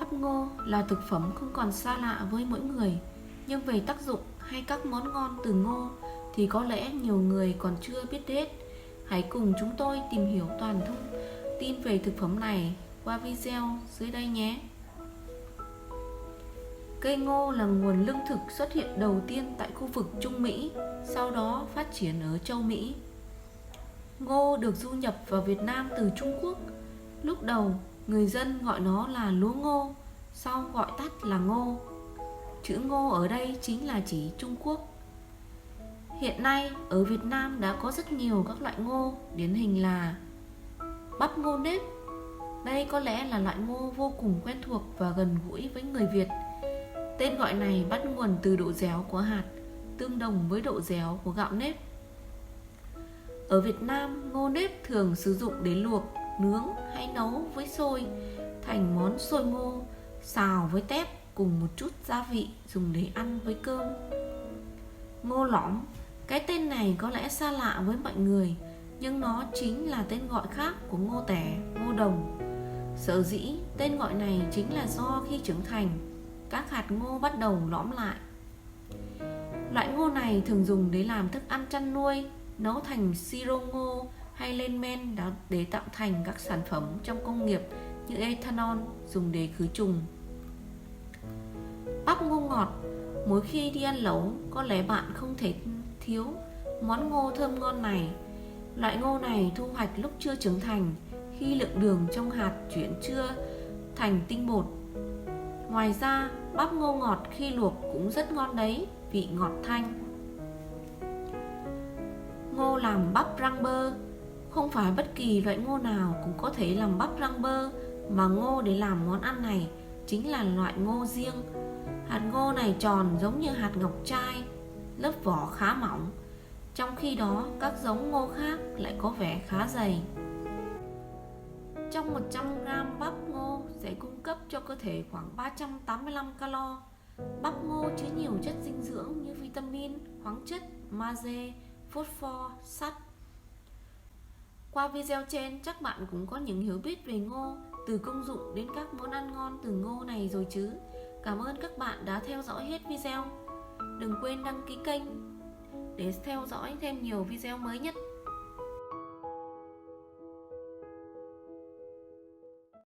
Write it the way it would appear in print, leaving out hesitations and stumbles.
Bắp ngô là thực phẩm không còn xa lạ với mỗi người, nhưng về tác dụng hay các món ngon từ ngô thì có lẽ nhiều người còn chưa biết hết. Hãy cùng chúng tôi tìm hiểu toàn thông tin về thực phẩm này qua video dưới đây nhé. Cây ngô là nguồn lương thực xuất hiện đầu tiên tại khu vực Trung Mỹ, sau đó phát triển ở châu Mỹ. Ngô được du nhập vào Việt Nam từ Trung Quốc. Lúc đầu, người dân gọi nó là lúa ngô, sau gọi tắt là ngô. Chữ ngô ở đây chính là chỉ Trung Quốc. Hiện nay, ở Việt Nam đã có rất nhiều các loại ngô, điển hình là bắp ngô nếp. Đây có lẽ là loại ngô vô cùng quen thuộc và gần gũi với người Việt. Tên gọi này bắt nguồn từ độ dẻo của hạt, tương đồng với độ dẻo của gạo nếp. Ở Việt Nam, ngô nếp thường sử dụng để luộc, nướng hay nấu với xôi thành món xôi ngô, xào với tép cùng một chút gia vị dùng để ăn với cơm. Ngô lõm, cái tên này có lẽ xa lạ với mọi người, nhưng nó chính là tên gọi khác của ngô tẻ, ngô đồng. Sở dĩ tên gọi này chính là do khi trưởng thành, các hạt ngô bắt đầu lõm lại. Loại ngô này thường dùng để làm thức ăn chăn nuôi, nấu thành siro ngô hay lên men để tạo thành các sản phẩm trong công nghiệp như ethanol dùng để khử trùng. Bắp ngô ngọt, mỗi khi đi ăn lẩu có lẽ bạn không thể thiếu món ngô thơm ngon này. Loại ngô này thu hoạch lúc chưa trưởng thành, khi lượng đường trong hạt chuyển chưa thành tinh bột. Ngoài ra, bắp ngô ngọt khi luộc cũng rất ngon đấy, vị ngọt thanh. Ngô làm bắp rang bơ. Không phải bất kỳ loại ngô nào cũng có thể làm bắp rang bơ, mà ngô để làm món ăn này chính là loại ngô riêng. Hạt ngô này tròn giống như hạt ngọc trai, lớp vỏ khá mỏng, trong khi đó các giống ngô khác lại có vẻ khá dày. Trong 100g bắp ngô sẽ cung cấp cho cơ thể khoảng 385 calo. Bắp ngô chứa nhiều chất dinh dưỡng như vitamin, khoáng chất, magie, phosphor, sắt. Qua video trên chắc bạn cũng có những hiểu biết về ngô, từ công dụng đến các món ăn ngon từ ngô này rồi chứ. Cảm ơn các bạn đã theo dõi hết video. Đừng quên đăng ký kênh để theo dõi thêm nhiều video mới nhất.